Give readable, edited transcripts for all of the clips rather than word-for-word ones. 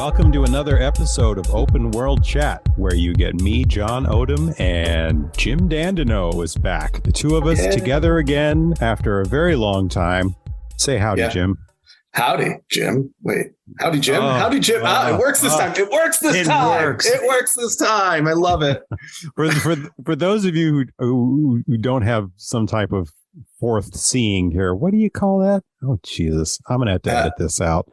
Welcome to another episode of Open World Chat, where you get me, John Odom, and Jim Dandino is back. The two of us together again after a very long time. Say howdy, Jim. Howdy, Jim. Wait, howdy, Jim. Howdy, Jim. It works this time. It works this time. It works this time. I love it. For those of you who don't have some type of fourth seeing here, what do you call that? Oh, Jesus. I'm going to have to edit this out.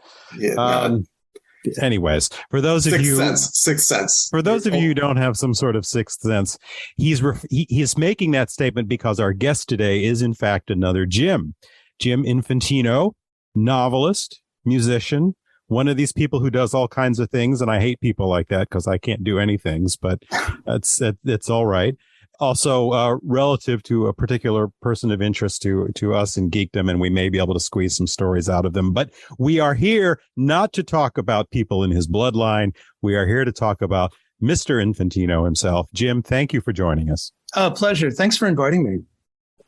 Anyways, for those of you, sixth sense. For those of you who don't have some sort of sixth sense, he's making that statement because our guest today is in fact another Jim Infantino, novelist, musician, one of these people who does all kinds of things, and I hate people like that because I can't do any things, but it's all right. Also, relative to a particular person of interest to us in geekdom, and we may be able to squeeze some stories out of them. But we are here not to talk about people in his bloodline. We are here to talk about Mr. Infantino himself. Jim, thank you for joining us. Pleasure. Thanks for inviting me.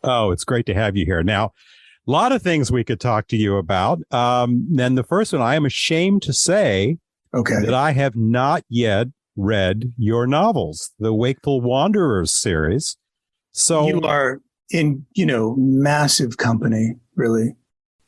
Oh, it's great to have you here. Now, a lot of things we could talk to you about. Then the first one, I am ashamed to say that I have not yet read your novels, the Wakeful Wanderer series. So you are in, massive company, really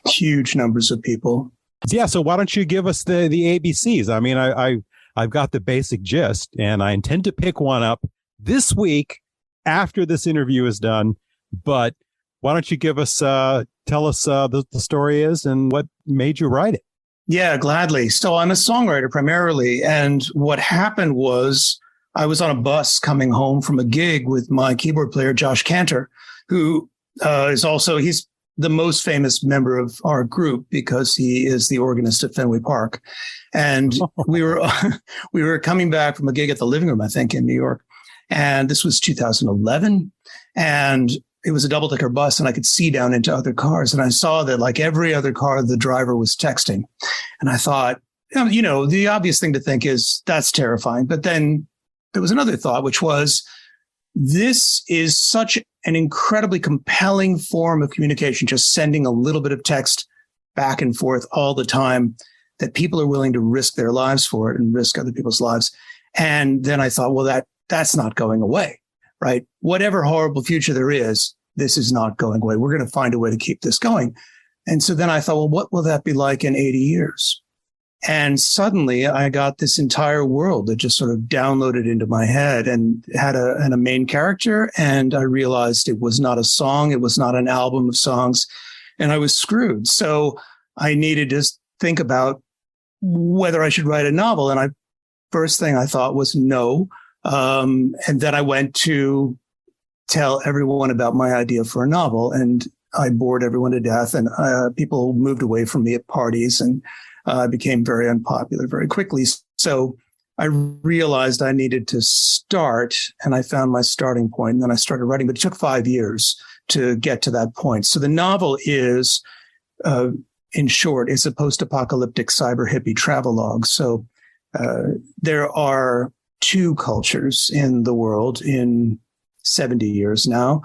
huge numbers of people. Yeah. So why don't you give us the ABCs? I mean, I've got the basic gist, and I intend to pick one up this week after this interview is done. But why don't you give us, tell us the story is and what made you write it? Yeah, gladly. So I'm a songwriter primarily. And what happened was I was on a bus coming home from a gig with my keyboard player, Josh Cantor, who he's the most famous member of our group because he is the organist at Fenway Park. And we were coming back from a gig at the Living Room, I think, in New York. And this was 2011. And it was a double-decker bus, and I could see down into other cars. And I saw that, like every other car, the driver was texting. And I thought, the obvious thing to think is that's terrifying. But then there was another thought, which was, this is such an incredibly compelling form of communication, just sending a little bit of text back and forth all the time, that people are willing to risk their lives for it and risk other people's lives. And then I thought, well, that's not going away. Right? Whatever horrible future there is, this is not going away. We're going to find a way to keep this going. And so then I thought, well, what will that be like in 80 years? And suddenly I got this entire world that just sort of downloaded into my head and had a main character. And I realized it was not a song. It was not an album of songs. And I was screwed. So I needed to think about whether I should write a novel. And first thing I thought was no. And then I went to tell everyone about my idea for a novel, and I bored everyone to death, and people moved away from me at parties, and I became very unpopular very quickly. So I realized I needed to start, and I found my starting point, and then I started writing, but it took 5 years to get to that point. So the novel is, in short, it's a post-apocalyptic cyber hippie travelogue. So there are two cultures in the world in 70 years now.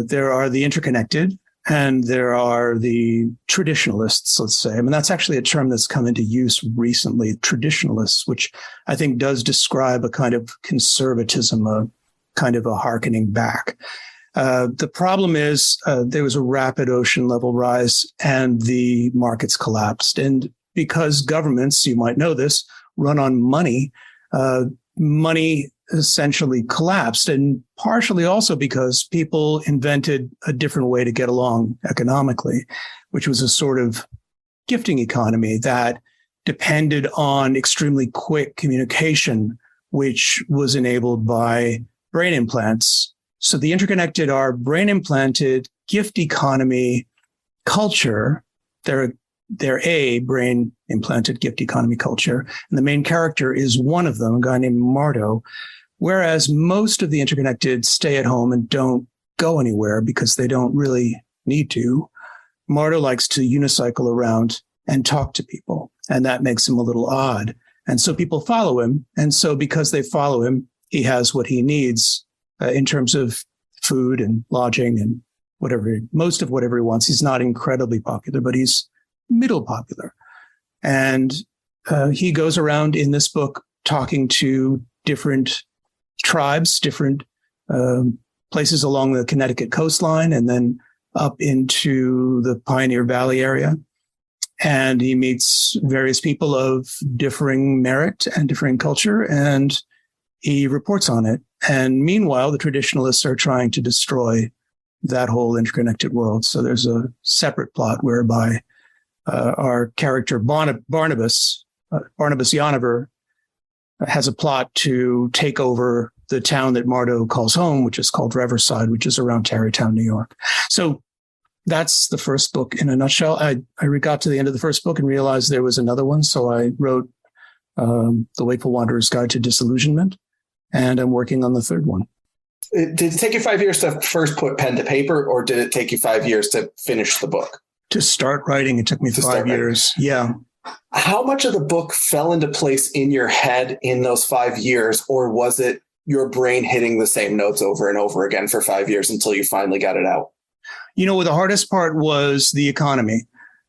There are the interconnected, and there are the traditionalists, let's say. I mean, that's actually a term that's come into use recently, traditionalists, which I think does describe a kind of conservatism, a kind of a hearkening back. The problem is there was a rapid ocean level rise, and the markets collapsed. And because governments, you might know this, run on money, money essentially collapsed, and partially also because people invented a different way to get along economically, which was a sort of gifting economy that depended on extremely quick communication, which was enabled by brain implants. So the interconnected are brain implanted gift economy culture. They're a brain implanted gift economy culture. And the main character is one of them, a guy named Mardo. Whereas most of the interconnected stay at home and don't go anywhere because they don't really need to. Mardo likes to unicycle around and talk to people, and that makes him a little odd. And so people follow him. And so because they follow him, he has what he needs in terms of food and lodging and most of whatever he wants. He's not incredibly popular, but he's middle popular. And he goes around in this book talking to different tribes, different places along the Connecticut coastline, and then up into the Pioneer Valley area. And he meets various people of differing merit and differing culture, and he reports on it. And meanwhile, the traditionalists are trying to destroy that whole interconnected world. So there's a separate plot whereby our character Barnabas Yanover has a plot to take over the town that Mardo calls home, which is called Riverside, which is around Tarrytown, New York. So that's the first book in a nutshell. I got to the end of the first book and realized there was another one. So I wrote The Wakeful Wanderer's Guide to Disillusionment, and I'm working on the third one. Did it take you 5 years to first put pen to paper, or did it take you 5 years to finish the book? To start writing, it took me 5 years. Yeah. How much of the book fell into place in your head in those 5 years, or was it your brain hitting the same notes over and over again for 5 years until you finally got it out? The hardest part was the economy.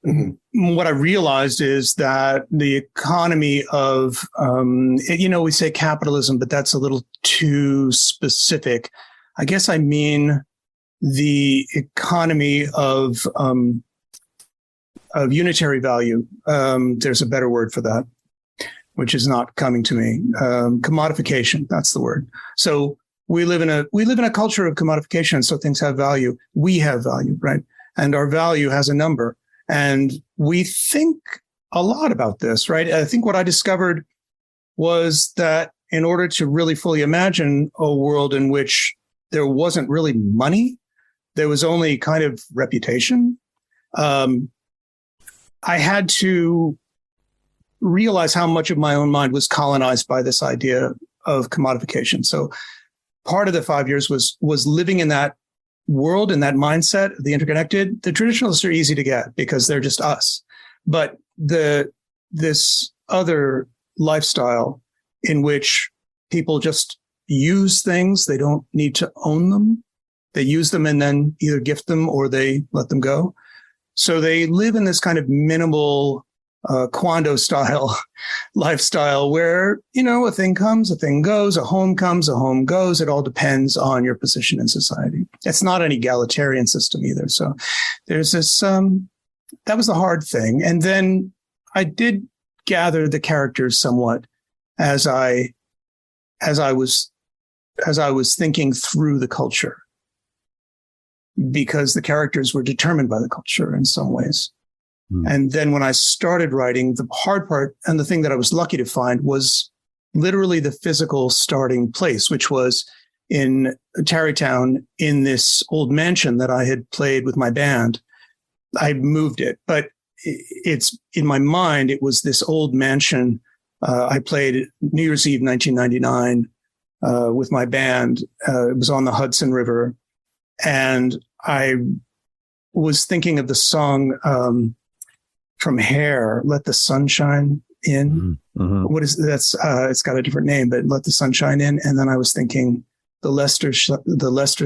Mm-hmm. What I realized is that the economy of, we say capitalism, but that's a little too specific. I guess I mean the economy of unitary value. There's a better word for that, which is not coming to me. Commodification, that's the word. So we live in a culture of commodification, so things have value. We have value, right? And our value has a number. And we think a lot about this, right? I think what I discovered was that in order to really fully imagine a world in which there wasn't really money, there was only kind of reputation, I had to realize how much of my own mind was colonized by this idea of commodification. So part of the 5 years was living in that world and that mindset, the interconnected. The traditionalists are easy to get because they're just us. But this other lifestyle in which people just use things, they don't need to own them. They use them and then either gift them or they let them go. So they live in this kind of minimal Quando style lifestyle where, a thing comes, a thing goes, a home comes, a home goes. It all depends on your position in society. It's not an egalitarian system either. So there's this, that was the hard thing. And then I did gather the characters somewhat as I was thinking through the culture, because the characters were determined by the culture in some ways. And then when I started writing, the hard part and the thing that I was lucky to find was literally the physical starting place, which was in Tarrytown in this old mansion that I had played with my band. I moved it, but it's in my mind, it was this old mansion. I played New Year's Eve, 1999, with my band. It was on the Hudson River. And I was thinking of the song, from Hair, Let the Sunshine In. Mm-hmm. What is that's? It's got a different name, but Let the Sunshine In. And then I was thinking the Lester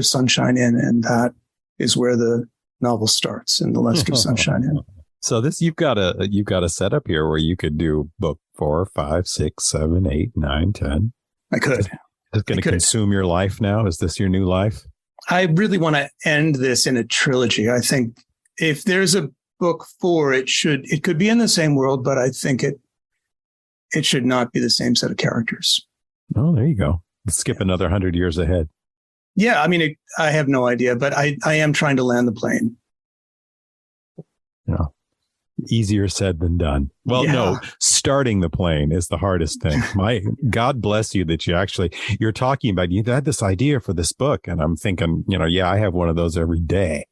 Sunshine In, and that is where the novel starts, in the Lester Sunshine In. So you've got a setup here where you could do book 4, 5, 6, 7, 8, 9, 10. I could. It's going to consume your life now. Is this your new life? I really want to end this in a trilogy. I think if there's a book 4, it could be in the same world, but I think it should not be the same set of characters. Oh, there you go. Let's skip another 100 years ahead. Yeah, I mean, I have no idea, but I am trying to land the plane. Yeah. Easier said than done. Well, no, starting the plane is the hardest thing. God bless you that you're talking about, you had this idea for this book, and I'm thinking, I have one of those every day.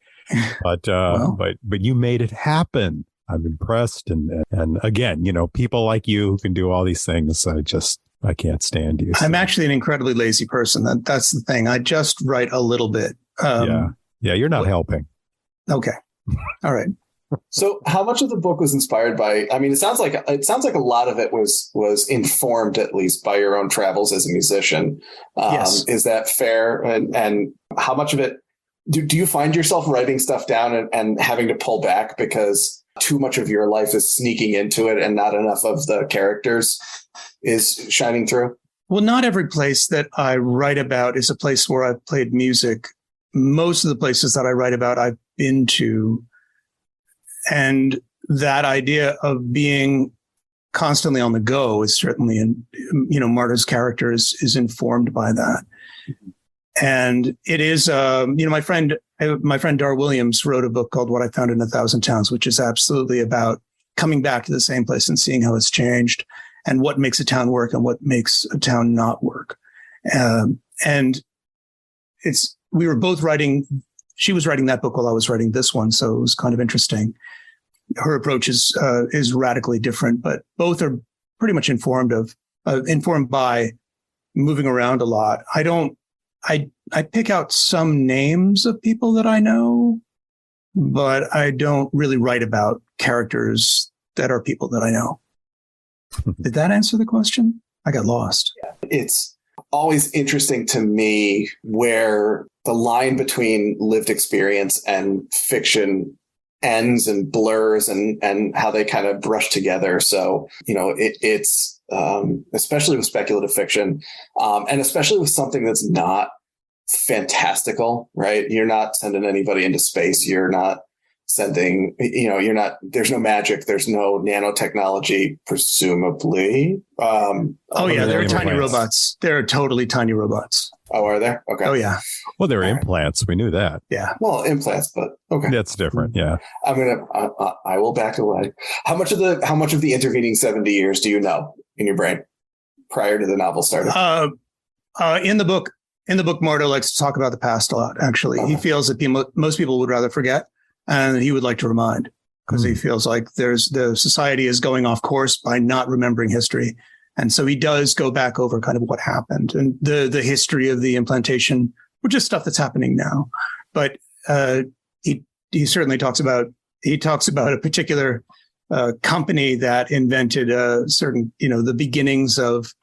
But but you made it happen. I'm impressed. And again, people like you who can do all these things, I can't stand you. So. I'm actually an incredibly lazy person. That's the thing. I just write a little bit. Yeah, you're not helping. Okay. All right. So how much of the book was inspired by, I mean, it sounds like a lot of it was informed, at least, by your own travels as a musician. Yes. Is that fair? And how much of it Do you find yourself writing stuff down and having to pull back because too much of your life is sneaking into it and not enough of the characters is shining through? Well, not every place that I write about is a place where I've played music. Most of the places that I write about, I've been to. And that idea of being constantly on the go is certainly, Marta's character is informed by that. And it is, my friend Dar Williams wrote a book called What I Found in a Thousand Towns, which is absolutely about coming back to the same place and seeing how it's changed and what makes a town work and what makes a town not work. And we were both writing, she was writing that book while I was writing this one. So it was kind of interesting. Her approach is radically different, but both are pretty much informed by moving around a lot. I pick out some names of people that I know, but I don't really write about characters that are people that I know. Did that answer the question? I got lost. It's always interesting to me where the line between lived experience and fiction ends and blurs and how they kind of brush together. So, it's especially with speculative fiction, and especially with something that's not fantastical, right? You're not sending anybody into space. You're not sending, there's no magic. There's no nanotechnology, presumably. There are tiny robots. There are totally tiny robots. Oh, are there? Okay. Oh, yeah. Well, there are implants. We knew that. Yeah. Well, implants, but okay. That's different. Yeah. I will back away. How much of the intervening 70 years do you know in your brain prior to the novel starting? In the book, Marta likes to talk about the past a lot, actually. He feels that most people would rather forget, and he would like to remind, because he feels like the society is going off course by not remembering history. And so he does go back over kind of what happened and the history of the implantation, which is stuff that's happening now. But he certainly talks about a particular company that invented a certain, the beginnings of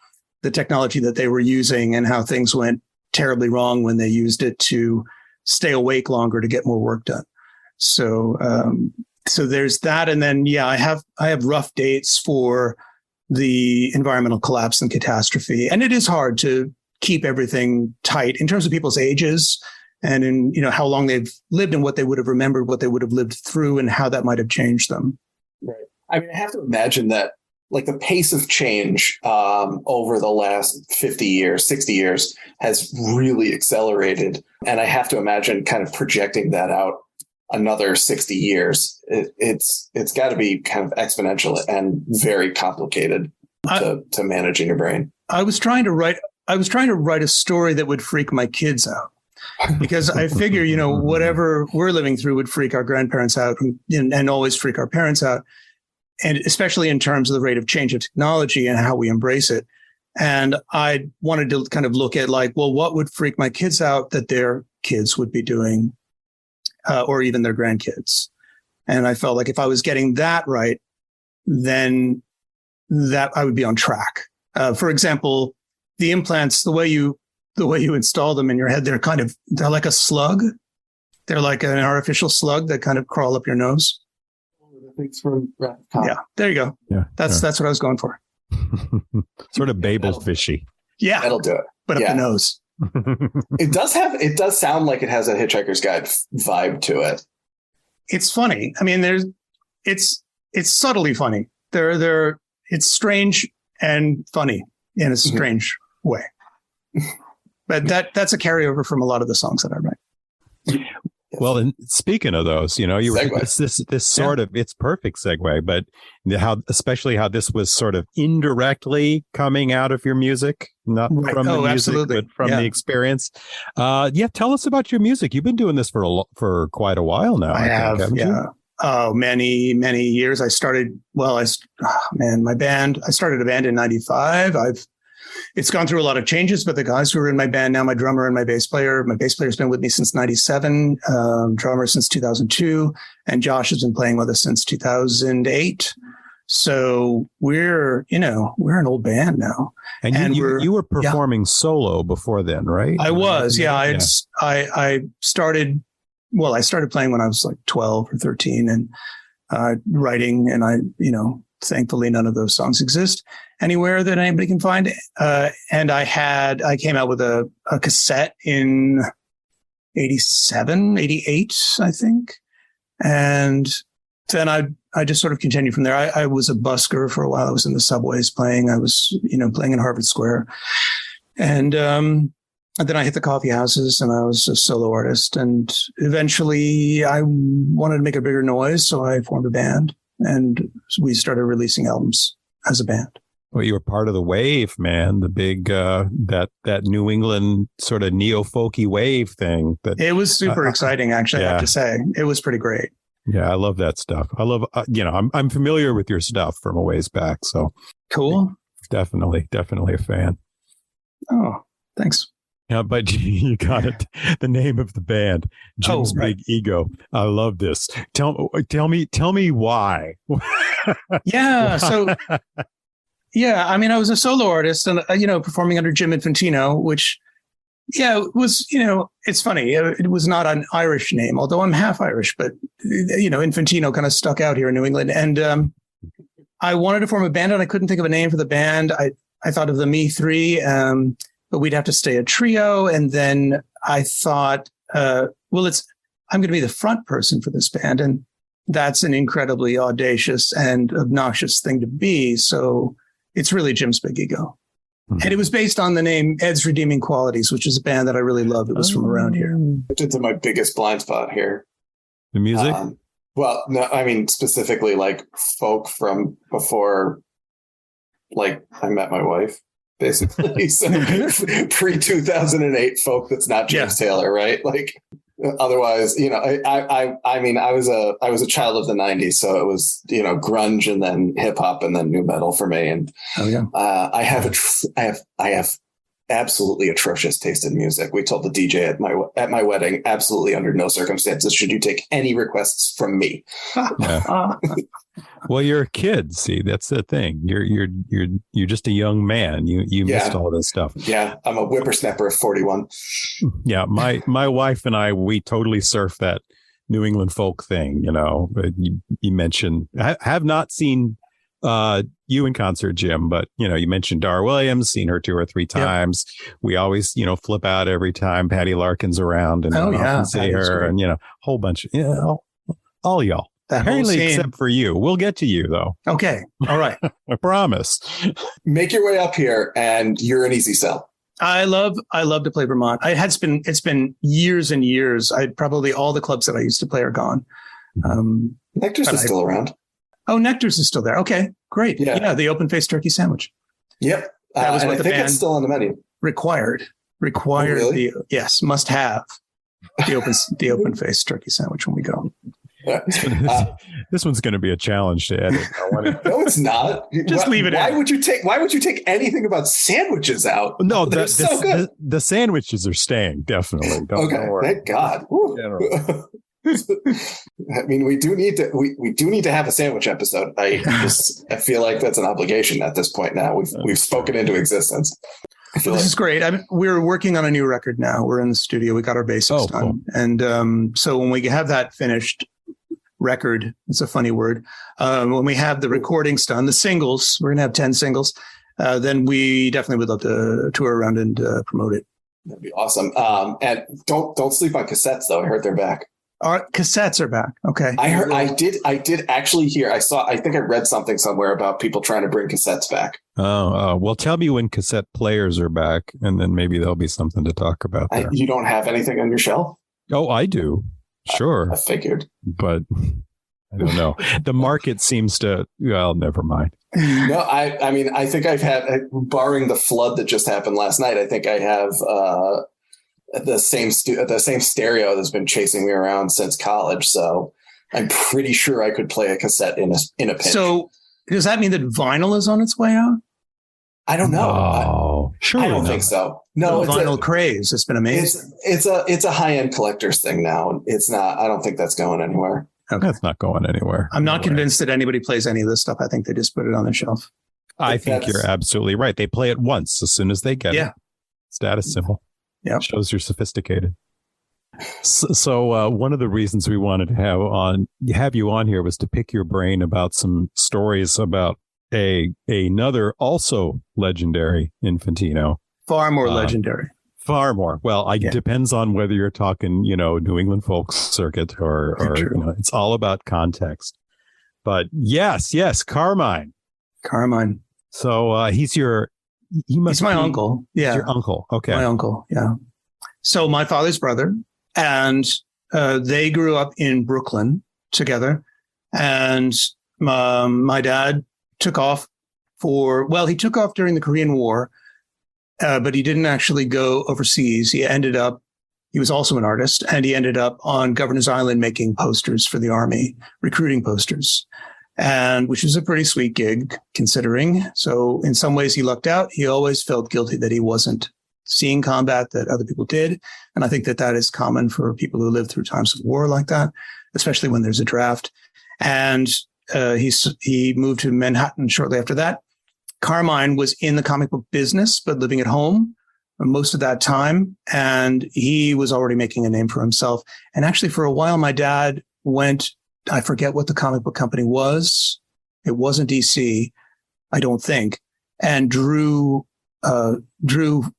the technology that they were using and how things went terribly wrong when they used it to stay awake longer to get more work done. So there's that. And then, I have rough dates for the environmental collapse and catastrophe. And it is hard to keep everything tight in terms of people's ages and in, how long they've lived and what they would have remembered, what they would have lived through and how that might have changed them. Right. I mean, I have to imagine that like the pace of change over the last 50 years, 60 years has really accelerated. And I have to imagine kind of projecting that out another 60 years. It's got to be kind of exponential and very complicated to manage in your brain. I was trying to write a story that would freak my kids out, because I figure, whatever we're living through would freak our grandparents out and always freak our parents out. And especially in terms of the rate of change of technology and how we embrace it. And I wanted to kind of look at what would freak my kids out that their kids would be doing, or even their grandkids. And I felt like if I was getting that right, then that I would be on track. For example, the implants, the way you install them in your head, they're like a slug. They're like an artificial slug that kind of crawl up your nose. Yeah, there you go. Yeah, that's what I was going for. Sort of Babel fishy. Yeah, that'll do it. But up the nose. It does sound like it has a Hitchhiker's Guide vibe to it. It's funny. I mean, it's subtly funny. It's strange and funny in a strange way. But that's a carryover from a lot of the songs that I write. Well, and speaking of those, this sort of, it's perfect segue, but especially how this was sort of indirectly coming out of your music, not from the music, absolutely. But from the experience. Tell us about your music. You've been doing this for quite a while now. I have, haven't you? Oh, many, many years. I started a band in 95. It's gone through a lot of changes, but the guys who are in my band now, my drummer and my bass player's been with me since 97, drummer since 2002, and Josh has been playing with us since 2008. So we're an old band now. And you were performing solo before then, right? I was, yeah. I started I started playing when I was like 12 or 13 and writing. And thankfully none of those songs exist anywhere that anybody can find. And I came out with a cassette in 87, 88, I think. And then I just sort of continued from there. I was a busker for a while. I was in the subways playing. I was, playing in Harvard Square. And then I hit the coffee houses and I was a solo artist. And eventually I wanted to make a bigger noise. So I formed a band and we started releasing albums as a band. Well, you were part of the wave, man. The big, that New England sort of neo-folky wave thing. It was super exciting, actually, I have to say. It was pretty great. Yeah, I love that stuff. I love, I'm familiar with your stuff from a ways back. So cool. Definitely a fan. Oh, thanks. Yeah, but you got it. The name of the band, Jim's Big Ego. I love this. Tell me why. Yeah. So, yeah, I mean, I was a solo artist and, performing under Jim Infantino, which, it was, it's funny. It was not an Irish name, although I'm half Irish, but, Infantino kind of stuck out here in New England. And I wanted to form a band and I couldn't think of a name for the band. I thought of the Me Three, but we'd have to stay a trio. And then I thought, I'm going to be the front person for this band. And that's an incredibly audacious and obnoxious thing to be. So it's really Jim's Big Ego. Mm-hmm. And it was based on the name Ed's Redeeming Qualities, which is a band that I really love. It was from around here. It's my biggest blind spot here. The music? Well, no, I mean, specifically like folk from before, like I met my wife, basically. So pre-2008 folk that's not James Taylor, right? Like otherwise, I mean, I was a child of the 90s, so it was, grunge and then hip hop and then new metal for me. And I have absolutely atrocious taste in music. We told the DJ at my wedding, absolutely under no circumstances should you take any requests from me. Well, you're a kid. See, that's the thing. You're just a young man. You missed all this stuff. Yeah, I'm a whippersnapper of 41. Yeah, my wife and I, we totally surf that New England folk thing. You mentioned. I have not seen you in concert, Jim, but you mentioned Dar Williams. Seen her 2 or 3 times. Yep. We always flip out every time Patty Larkin's around and see her, and whole bunch. All y'all. Apparently, except for you. We'll get to you, though. Okay. All right. I promise. Make your way up here, and you're an easy sell. I love to play Vermont. It's been years and years. Probably all the clubs that I used to play are gone. Nectar's is still around. Oh, Nectar's is still there. Okay, great. Yeah, the open-faced turkey sandwich. Yep. That was what the band it's still on the menu. Required. Oh, really? Must have the open-faced turkey sandwich when we go. This one's going to be a challenge to edit. No, it's not. Just leave it. Why would you take anything about sandwiches out? No, they're so good. The sandwiches are staying definitely. Don't worry. Thank God. I mean, we do need to have a sandwich episode. I feel like that's an obligation at this point. Now we've spoken into existence. This is great. We're working on a new record now. We're in the studio. We got our basics done, cool. And so when we have that finished. Record, it's a funny word. When we have the recordings done, the singles, we're going to have 10 singles, then we definitely would love to tour around and promote it. That'd be awesome. And don't sleep on cassettes, though. I heard they're back. Our cassettes are back. Okay. I did actually hear, I think I read something somewhere about people trying to bring cassettes back. Well, tell me when cassette players are back, and then maybe there'll be something to talk about there. You don't have anything on your shelf? Oh, I do. Sure. I figured. But I don't know. The market seems to, well, never mind. No, I mean, I think I've had, barring the flood that just happened last night, I think I have the same stereo that's been chasing me around since college. So I'm pretty sure I could play a cassette in a pinch. So does that mean that vinyl is on its way out? I don't know. Sure. I don't think so. No, the vinyl craze has been amazing. It's a high-end collector's thing now. It's not. I don't think that's going anywhere. Okay. That's not going anywhere. I'm not convinced that anybody plays any of this stuff. I think they just put it on the shelf. I think you're absolutely right. They play it once as soon as they get it. Status symbol. Yeah. Shows you're sophisticated. So one of the reasons we wanted to have you on here was to pick your brain about some stories about another also legendary Infantino. Far more legendary. Far more. Well, depends on whether you're talking, New England folk circuit or it's all about context. But yes, Carmine. So he's my uncle. Yeah. Your uncle. Okay. My uncle. Yeah. So my father's brother, and they grew up in Brooklyn together. And my dad took off he took off during the Korean War, but he didn't actually go overseas. He was also an artist, and he ended up on Governor's Island making posters for the army, recruiting posters, and which was a pretty sweet gig considering. So in some ways he lucked out. He always felt guilty that he wasn't seeing combat that other people did. And I think that is common for people who live through times of war like that, especially when there's a draft. And he moved to Manhattan shortly after that. Carmine was in the comic book business, but living at home most of that time. And he was already making a name for himself. And actually, for a while, my dad went, I forget what the comic book company was. It wasn't DC, I don't think, and drew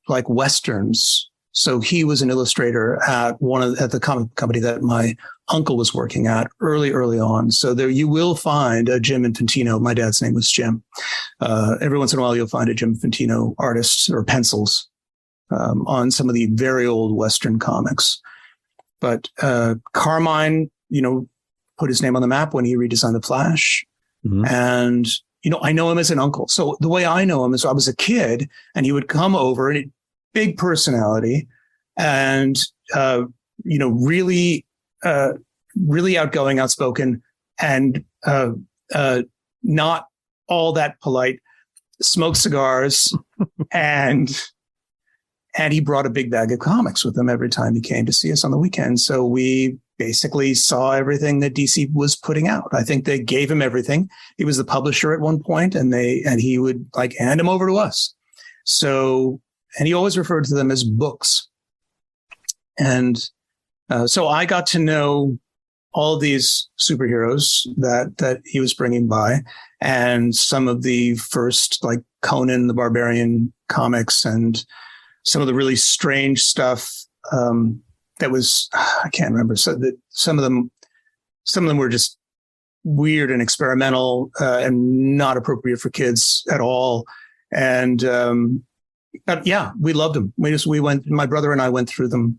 like Westerns. So he was an illustrator at the comic company that my uncle was working at early on. So there you will find a Jim Infantino. My dad's name was Jim. Every once in a while, you'll find a Jim Infantino artist or pencils on some of the very old Western comics. But Carmine, put his name on the map when he redesigned the Flash. Mm-hmm. And I know him as an uncle. So the way I know him is I was a kid and he would come over, and big personality and, really outgoing, outspoken, and not all that polite, smoked cigars. and he brought a big bag of comics with him every time he came to see us on the weekend. So we basically saw everything that DC was putting out. I think they gave him everything. He was the publisher at one point, and he would hand them over to us. So, and he always referred to them as books. And so I got to know all of these superheroes that he was bringing by, and some of the first Conan the Barbarian comics, and some of the really strange stuff that was, I can't remember. So that some of them were just weird and experimental and not appropriate for kids at all. And but yeah, we loved them. My brother and I went through them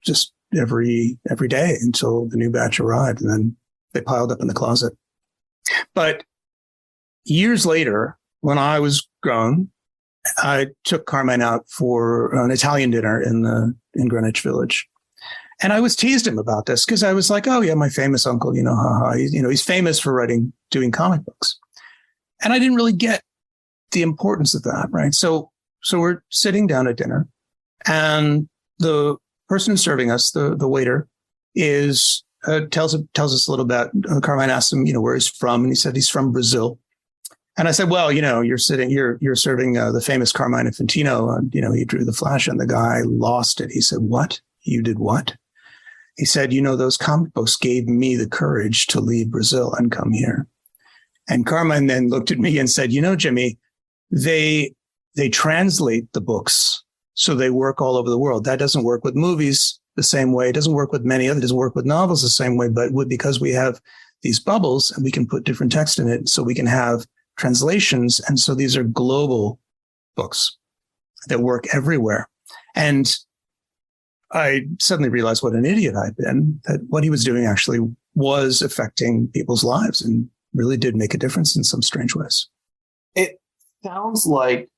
just every day until the new batch arrived, and then they piled up in the closet. But years later, when I was grown, I took Carmine out for an Italian dinner in Greenwich Village. And I was teased him about this because I was like, oh yeah, my famous uncle, haha. He's famous for doing comic books. And I didn't really get the importance of that, right? So we're sitting down at dinner, and the person who's serving us, the waiter, tells us a little bit. Carmine asked him, where he's from, and he said he's from Brazil. And I said, well, you're serving the famous Carmine Infantino, and he drew the Flash, and the guy lost it. He said, what? You did what? He said, those comic books gave me the courage to leave Brazil and come here. And Carmine then looked at me and said, Jimmy, they translate the books so they work all over the world. That doesn't work with movies the same way. It doesn't work with many other. It doesn't work with novels the same way. But because we have these bubbles and we can put different text in it, so we can have translations. And so these are global books that work everywhere. And I suddenly realized what an idiot I'd been, that what he was doing actually was affecting people's lives and really did make a difference in some strange ways. It sounds like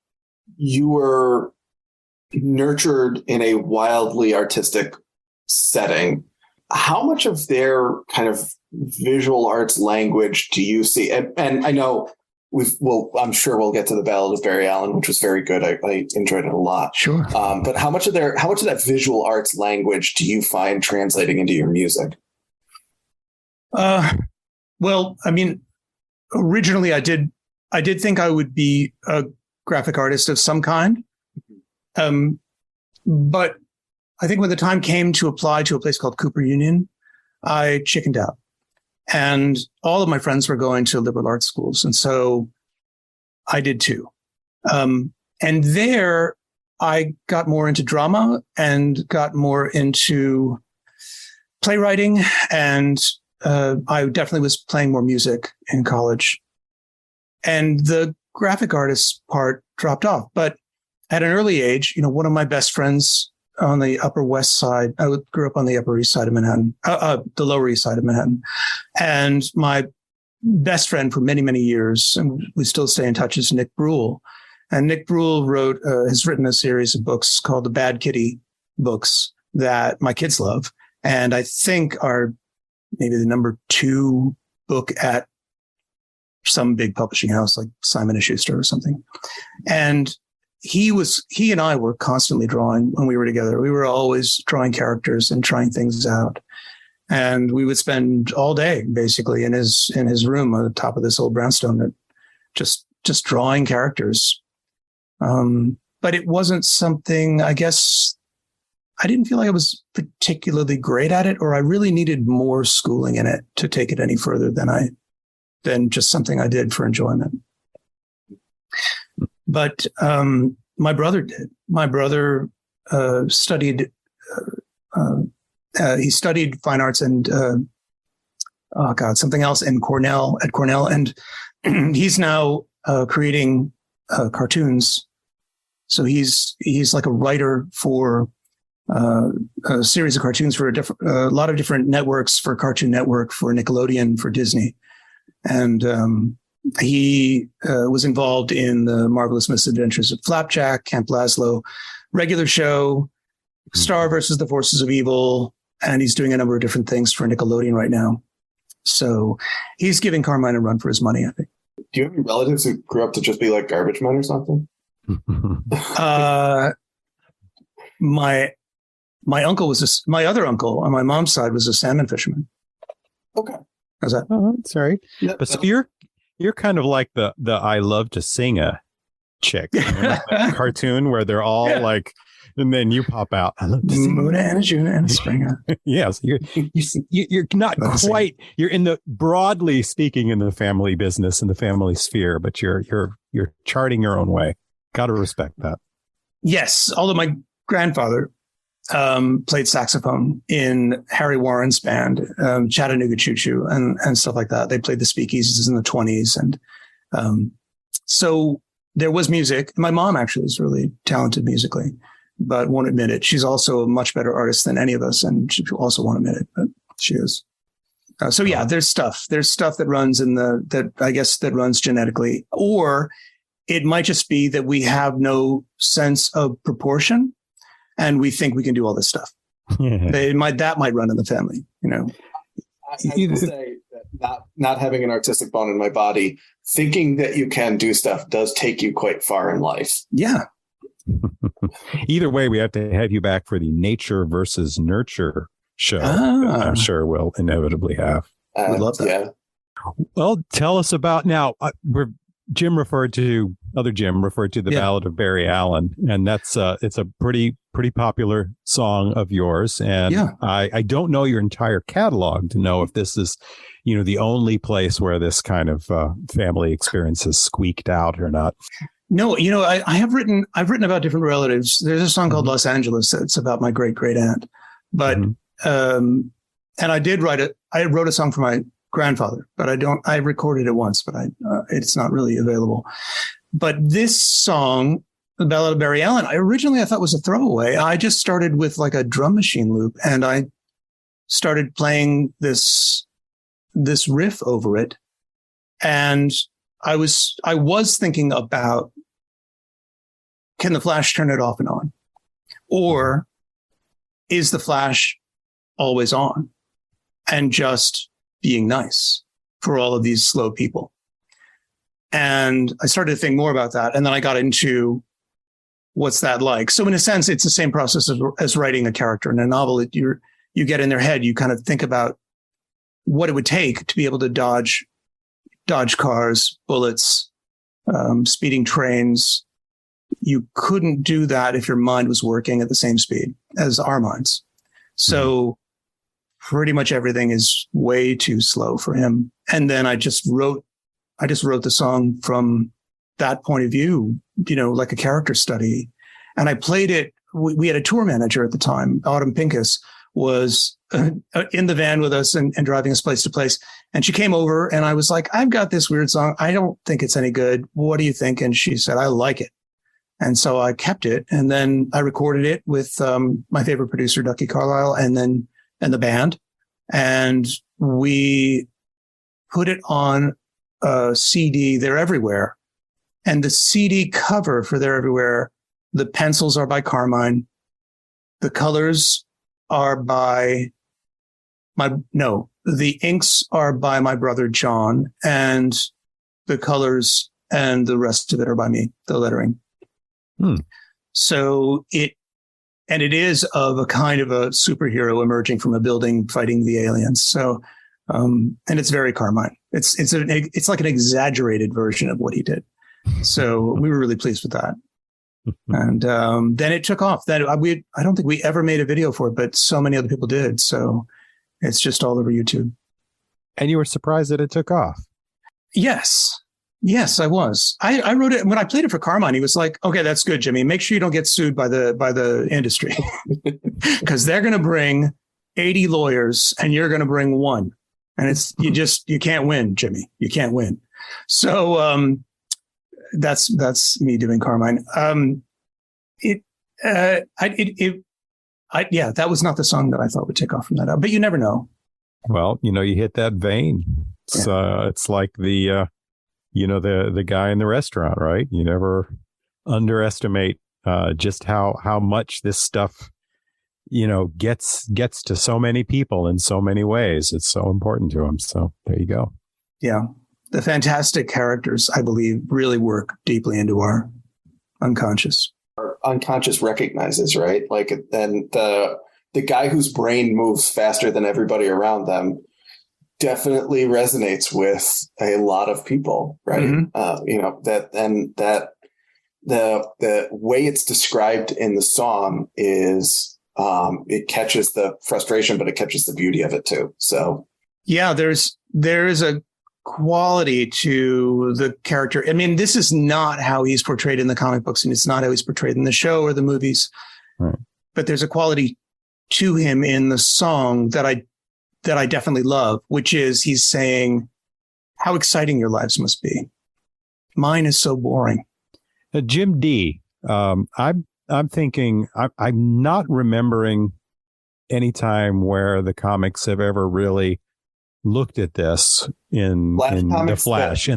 you were nurtured in a wildly artistic setting. How much of their kind of visual arts language do you see? And I know I'm sure we'll get to the Ballad of Barry Allen, which was very good. I enjoyed it a lot. Sure. But how much of that visual arts language do you find translating into your music? Well, I mean, originally I did think I would be a graphic artist of some kind. But I think when the time came to apply to a place called Cooper Union, I chickened out. And all of my friends were going to liberal arts schools. And so I did too. And there I got more into drama and got more into playwriting. And I definitely was playing more music in college. And the graphic artist part dropped off. But at an early age, one of my best friends on the Upper West Side, I grew up on the Upper East Side of Manhattan, the Lower East Side of Manhattan. And my best friend for many, many years, and we still stay in touch, is Nick Bruhl. And Nick Bruhl has written a series of books called the Bad Kitty books that my kids love. And I think are maybe the number 2 book at some big publishing house like Simon & Schuster or something. And he and I were constantly drawing when we were together. We were always drawing characters and trying things out. And we would spend all day basically in his room on the top of this old brownstone, just drawing characters. But it wasn't something, I guess, I didn't feel like I was particularly great at it, or I really needed more schooling in it to take it any further than just something I did for enjoyment. But my brother did. My brother studied. He studied fine arts and something else at Cornell, and he's now creating cartoons. So he's like a writer for a series of cartoons for a lot of different networks, for Cartoon Network, for Nickelodeon, for Disney, and he was involved in the Marvelous Misadventures of Flapjack, Camp Lazlo, Regular Show, Star versus the Forces of Evil, and he's doing a number of different things for Nickelodeon right now. So he's giving Carmine a run for his money, I think. Do you have any relatives who grew up to just be like garbage men or something? My uncle was my other uncle on my mom's side was a salmon fisherman. Okay. How's that? Oh, sorry. Yeah, but so you're kind of like the I love to sing a chick, like that cartoon where they're all like, and then you pop out. I love to sing. Moon and a June and a Springer. Yes, you're not quite. You're in the, broadly speaking, in the family business, in the family sphere, but you're charting your own way. Got to respect that. Yes, although my grandfather played saxophone in Harry Warren's band, Chattanooga Choo Choo, and stuff like that. They played the Speakeasies in the 1920s. And so there was music. My mom actually is really talented musically, but won't admit it. She's also a much better artist than any of us, and she also won't admit it, but she is. So yeah, there's stuff that runs that runs genetically, or it might just be that we have no sense of proportion and we think we can do all this stuff. Yeah. That might run in the family, I will say that not having an artistic bone in my body, thinking that you can do stuff does take you quite far in life. Yeah. Either way, we have to have you back for the nature versus nurture show. That I'm sure we'll inevitably have. We'd love that. Yeah. Well, tell us about now. Jim referred to the Ballad of Barry Allen, and that's it's a pretty popular song of yours. And yeah. I don't know your entire catalog to know if this is, the only place where this kind of family experience is squeaked out or not. No, I've written about different relatives. There's a song called Los Angeles that's about my great aunt, but and I wrote a song for my grandfather, but I recorded it once, but it's not really available. But this song, the Ballad of Barry Allen, I thought was a throwaway. I just started with like a drum machine loop, and I started playing this riff over it. And I was thinking about, can the Flash turn it off and on? Or is the Flash always on and just being nice for all of these slow people? And I started to think more about that. And then I got into what's that like? So in a sense, it's the same process as writing a character in a novel. You get in their head, you kind of think about what it would take to be able to dodge cars, bullets, speeding trains, you couldn't do that if your mind was working at the same speed as our minds. So pretty much everything is way too slow for him. And then I just wrote the song from that point of view, like a character study. And I played it. We had a tour manager at the time. Autumn Pincus was in the van with us and driving us place to place. And she came over and I was like, I've got this weird song. I don't think it's any good. What do you think? And she said, I like it. And so I kept it. And then I recorded it with my favorite producer, Ducky Carlisle, and the band. And we put it on a CD, They're Everywhere. And the CD cover for They're Everywhere, the pencils are by Carmine. The colors are by the inks are by my brother John, and the colors and the rest of it are by me, the lettering. So it is of a kind of a superhero emerging from a building fighting the aliens. So, and it's very Carmine. It's like an exaggerated version of what he did. So we were really pleased with that. And then it took off. Then I don't think we ever made a video for it, but so many other people did. So it's just all over YouTube. And you were surprised that it took off? Yes, I was. I wrote it when I played it for Carmine. He was like, "Okay, that's good, Jimmy. Make sure you don't get sued by the industry, because they're going to bring 80 lawyers and you're going to bring one, and you can't win, Jimmy. You can't win." So that's me doing Carmine. That was not the song that I thought would take off from that album, but you never know. Well, you hit that vein. It's like the guy in the restaurant, right? You never underestimate just how much this stuff, gets to so many people in so many ways. It's so important to them. So there you go. Yeah. The fantastic characters, I believe, really work deeply into our unconscious. Our unconscious recognizes, right? Like, and the guy whose brain moves faster than everybody around them definitely resonates with a lot of people, right? The way it's described in the song is it catches the frustration, but it catches the beauty of it too. So yeah, there is a quality to the character. I mean, this is not how he's portrayed in the comic books, and it's not how he's portrayed in the show or the movies. Right. But there's a quality to him in the song that I definitely love, which is he's saying how exciting your lives must be. Mine is so boring. Jim D. I'm thinking I'm not remembering any time where the comics have ever really looked at this in the Flash.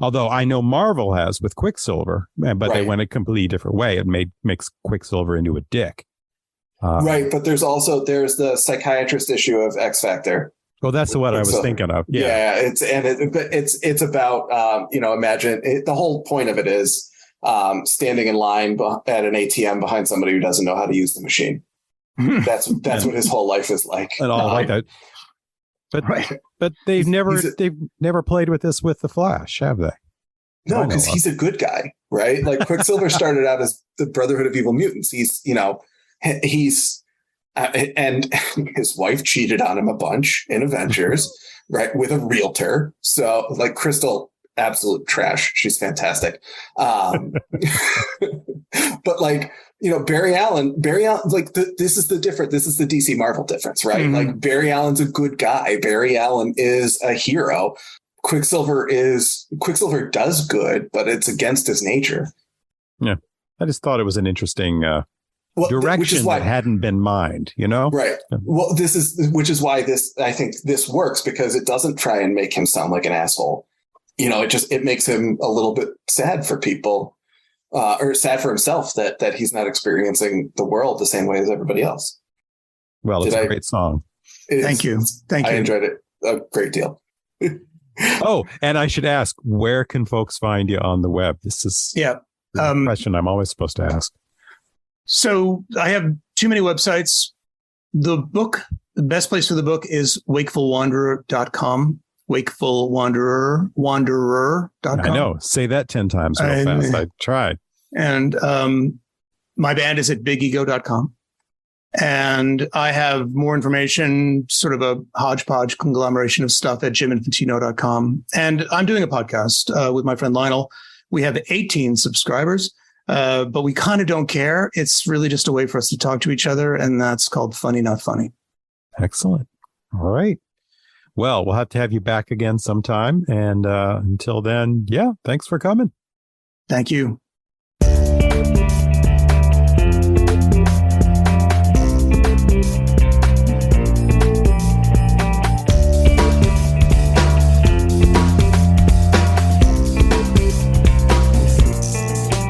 Although I know Marvel has with Quicksilver, but They went a completely different way. It makes Quicksilver into a dick. Right, but there's the psychiatrist issue of X Factor. Well, that's what I was thinking of. Yeah, it's about imagine the whole point of it is standing in line at an ATM behind somebody who doesn't know how to use the machine. That's what his whole life is like. And all like that. But they've never played with this with the Flash, have they? No, because he's a good guy, right? Like Quicksilver started out as the Brotherhood of Evil Mutants. And his wife cheated on him a bunch in Avengers, right? With a realtor. So like Crystal, absolute trash. She's fantastic. But like, Barry Allen, like this is the DC Marvel difference, right? Mm-hmm. Like Barry Allen's a good guy. Barry Allen is a hero. Quicksilver does good, but it's against his nature. Yeah. I just thought it was an interesting direction that hadn't been mined, Right. Well, which is why I think this works, because it doesn't try and make him sound like an asshole. It makes him a little bit sad for people, or sad for himself that he's not experiencing the world the same way as everybody else. Well, it's a great song. Thank you. I enjoyed it a great deal. Oh, and I should ask, where can folks find you on the web? This is a question I'm always supposed to ask. So I have too many websites. The best place for the book is wakefulwanderer.com. Wakeful Wanderer, wanderer.com. I know. Say that 10 times real fast. I tried. And my band is at bigego.com. And I have more information, sort of a hodgepodge conglomeration of stuff at jiminfantino.com. And I'm doing a podcast with my friend Lionel. We have 18 subscribers, but we kind of don't care. It's really just a way for us to talk to each other. And that's called Funny Not Funny. Excellent. All right. Well, we'll have to have you back again sometime. And until then, yeah, thanks for coming. Thank you.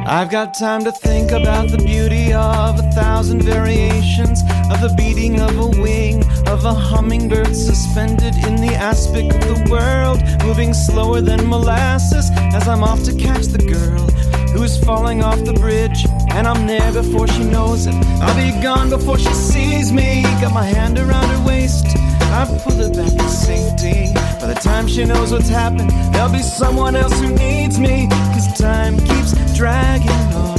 I've got time to think about the beauty of 1,000 variations of the beating of a wing, of a hummingbird suspended in the aspic of the world, moving slower than molasses as I'm off to catch the girl who's falling off the bridge, and I'm there before she knows it. I'll be gone before she sees me. Got my hand around her waist, I've pulled her back to safety. By the time she knows what's happened, there'll be someone else who needs me, 'cause time keeps dragging on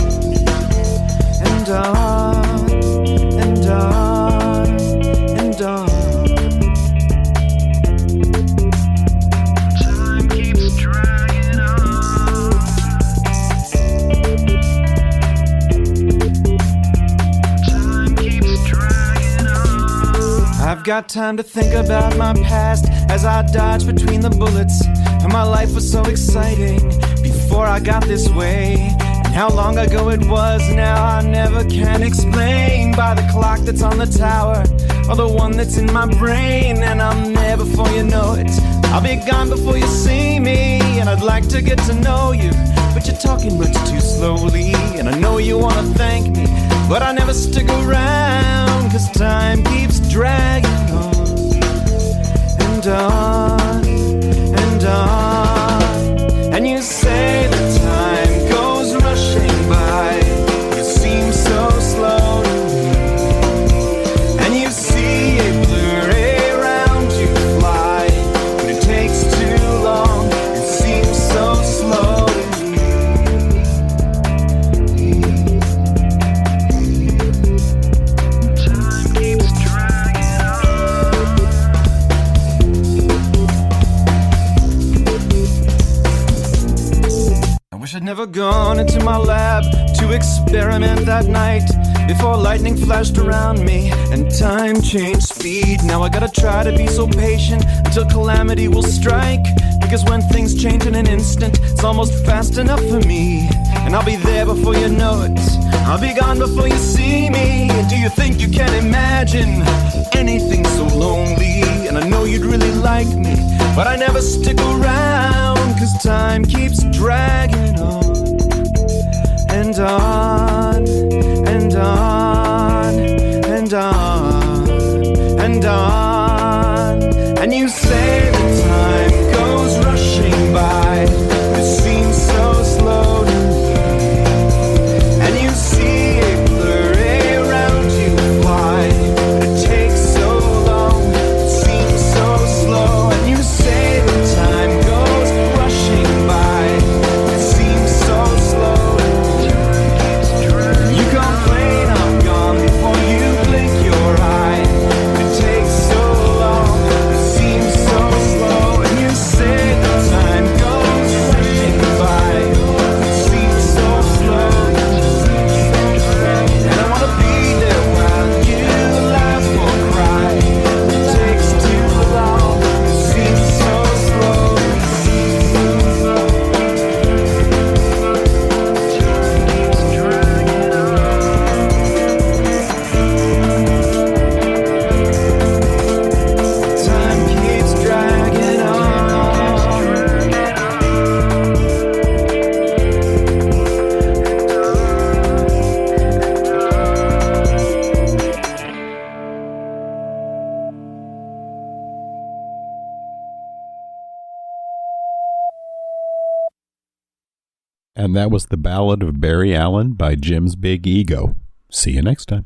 and on and on and on. Time keeps dragging on. Time keeps dragging on. I've got time to think about my past as I dodge between the bullets. And my life was so exciting before I got this way. And how long ago it was now I never can explain. By the clock that's on the tower, or the one that's in my brain. And I'm there before you know it. I'll be gone before you see me. And I'd like to get to know you, but you're talking much too slowly. And I know you want to thank me, but I never stick around, 'cause time keeps dragging on and on and on. And you say that time goes rushing by, you seem so slow to me. And you see a blurry around you fly, but it takes too long, it seems so slow to me. Time keeps dragging on. I wish I'd never gone into my lab to experiment that night, before lightning flashed around me and time changed speed. Now I gotta try to be so patient until calamity will strike, because when things change in an instant, it's almost fast enough for me. And I'll be there before you know it, I'll be gone before you see me. And do you think you can imagine anything so lonely? And I know you'd really like me, but I never stick around, 'cause time keeps dragging on and on and on and on and on. And you say that time goes rushing by, it seems so slow to me. And you see a blurry around you fly, it takes so long, it seems so slow. And you say that time goes rushing by, it seems so slow. You complain I'm gone before you blink your eye, it takes so long, it seems so slow. And you say that time goes rushing by, it seems so slow. And I wanna be there while you laugh or cry, it takes too long, it seems so slow. Time keeps dragging And that was the Ballad of Barry Allen by Jim's Big Ego. See you next time.